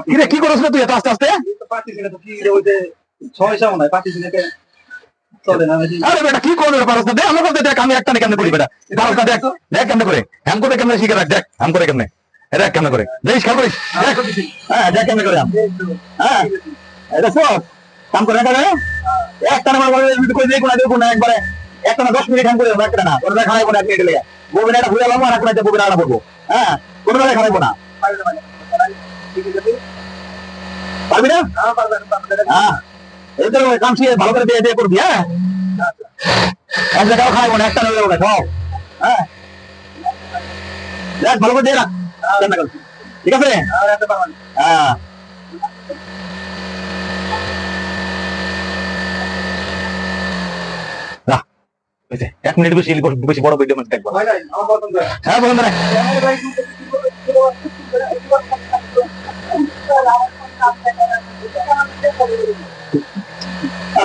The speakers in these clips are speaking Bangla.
কিরে কি করছ তুই এত আস্তে আস্তে? আরে বেটা কি করবে পারছ না? দে আমার কাছে দেখ, আমি একটা কেমনে করি বেটা, পারছ না? দেখ দেখ কেমনে করে, হ্যাম করে কেমনে শিখে রাখ, দেখ হ্যাম করে কেমনে, দেখ কেমনে করে, দেখ খেয়াল করিস, হ্যাঁ দেখ কেমনে করে, হ্যাঁ এটা সব কাম করে না, একটা নাম্বার বলে কই দেই কোনা দেই কোনা একবারে একটা না 10 মিনিট হ্যাম করে একটা না ওরা খাইবো না, এক মিনিট লেগে বলবেন এটা ভুলে লামো আর একটা বলবেন আড়া পড়বো, হ্যাঁ কোনো বেলা খাইবো না, পারবি না? হ্যাঁ এই তো কাম শিখে ভালো করে দিয়ে দিয়ে করবি, হ্যাঁ এক জায়গাও খাইবো না, একটা নেবে ওটা খাও, হ্যাঁ দেখ ভালো করে দিয়ে রাখ, ঠিক আছে, হ্যাঁ এক মিনিট বেশি বেশি বড় ভিডিও মানে দেখবো, হ্যাঁ বলুন না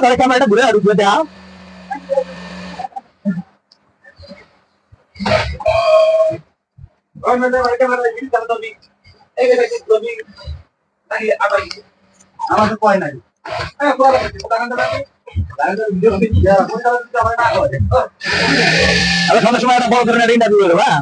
তাহলে ক্যামেরাটা ঘুরে আর ঘুরে দেওয়া আমাদের কয় নাই সন্ধ্যার সময় একটা বড় ধরনের ইন্টারভিউ হলো, হ্যাঁ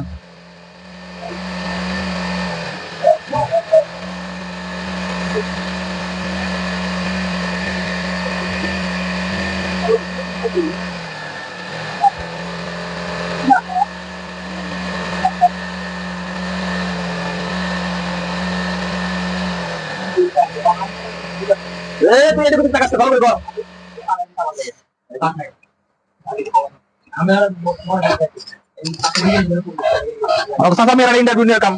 তুই এটা করতে টাকা ভালো করে কর, ইন্টারভিউ নিয়ে কাম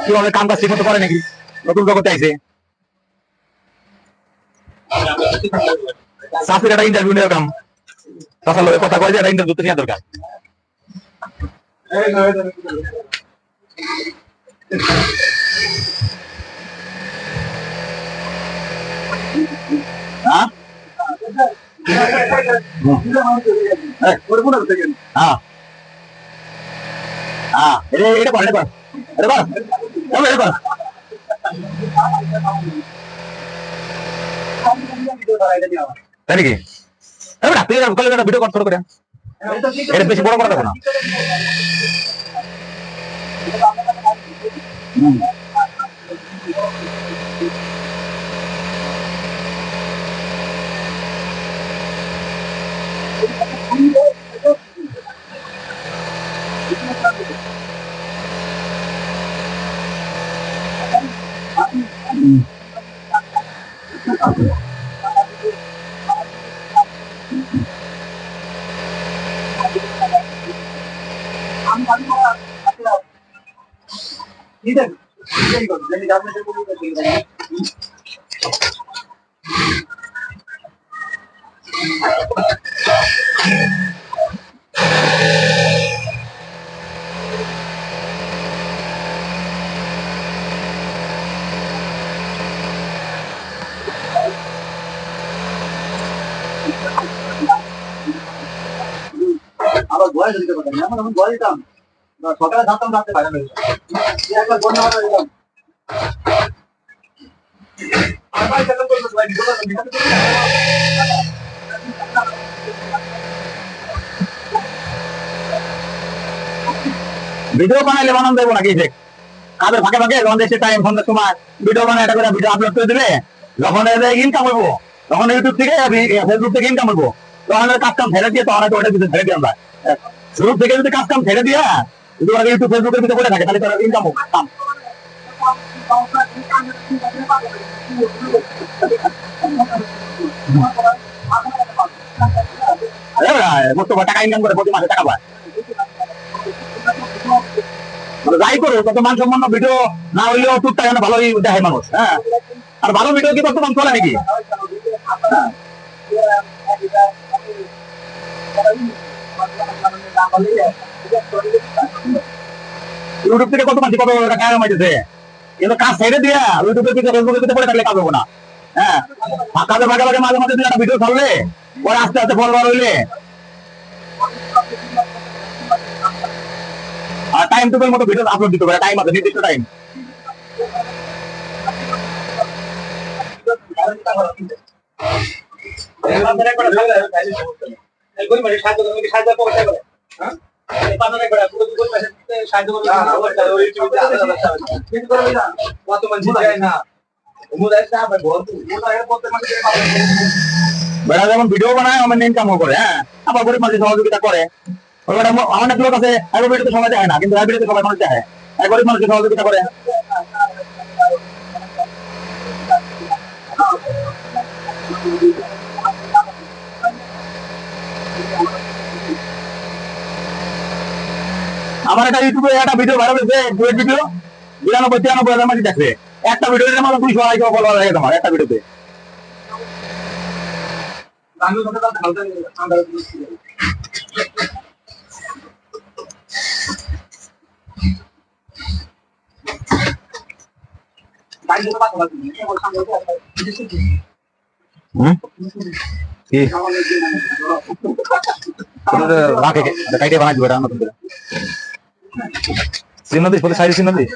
কিভাবে কাম কাজ ঠিক মতো করে নাকি নতুন জগতে আইছে, চাষির একটা ইন্টারভিউ নিয়ে কাম চাষার লোকের কথা কয় যে একটা ইন্টারভিউ নেওয়া দরকার, হ্যাঁ এটা কর এটা কর এটা কর এটা কর তাই নাকি? ভিডিও কর ছোট করে, এটা বেশি বড় করা যাবে না, আবার বয়স দিতে পারতাম না, আমার বয়স দিতাম সকালে থাকতাম রাখতে পারে একবার বন্যা মাথা দিতাম ভিডিও বানাইলে বানান দেবো নাকি যে কাজের ফাঁকে ফাঁকে যখন দেশে টাইম সন্ধ্যার সময় ভিডিও বানায় এটা করে ভিডিও আপলোড করে দিলে যখন ইনকাম হইবো তখন ইউটিউব থেকে ফেসবুক থেকে ইনকাম হইবো তখন কাজ কাম ফেলে দিয়ে তখন ওটার ভিতরে ফেলে দিয়ে আমরা শুরু থেকে যদি কাজ কাম ফেলে দিয়া যদি ওরা ইউটিউব ফেসবুকের ভিতরে করে থাকে তাহলে তারা ইনকাম হোক কাম টাকা ইনকাম করে প্রতি মাসে টাকা পায়, যাই করো তত মান সম্মান ভিডিও না হইলেও টুকটাক ভালোই দেখায় মানুষ, হ্যাঁ আর ভালো ভিডিও কি বর্তমান চলে নাকি, ইউটিউব থেকে কত মানুষ কত টাকা কামাইতেছে কিন্তু কাজ ছেড়ে দিয়া ইউটিউবের ভিতরে ফেসবুকের ভিতরে পড়ে থাকলে কাজ হবো না, হ্যাঁ কাজের ভাগে ভাগে মাঝে মাঝে একটা ভিডিও ছাড়লে পরে আস্তে আস্তে ফলোয়ার হইলে আর টাইম টু টাইম মতো ভিডিও আপলোড দিতে পারে, টাইম আছে নির্দিষ্ট টাইম, বেড়া যেমন ভিডিও বানায় আমার ইনকামও করে, হ্যাঁ, আবার গরিব মানুষ সহযোগিতা করে। অনেক লোক আছে একবার ভিডিওতে সবাই দেখে না, কিন্তু ভিডিওতে সবাই মানুষ দেখে, গরিব মানুষকে সহযোগিতা করে। আমার একটা ইউটিউবে একটা ভিডিও ভাইরাল হয়েছে, ডুয়েট ভিডিও 92-93 মানুষ দেখবে। একটা ভিডিওতে আমার 200 ফলোয়ার হয়ে গেছে আমার একটা ভিডিওতে। কাইটে বানাই দিবে নতুন করে চিহ্ন দিস, বলে সাইজ চিহ্ন দিস।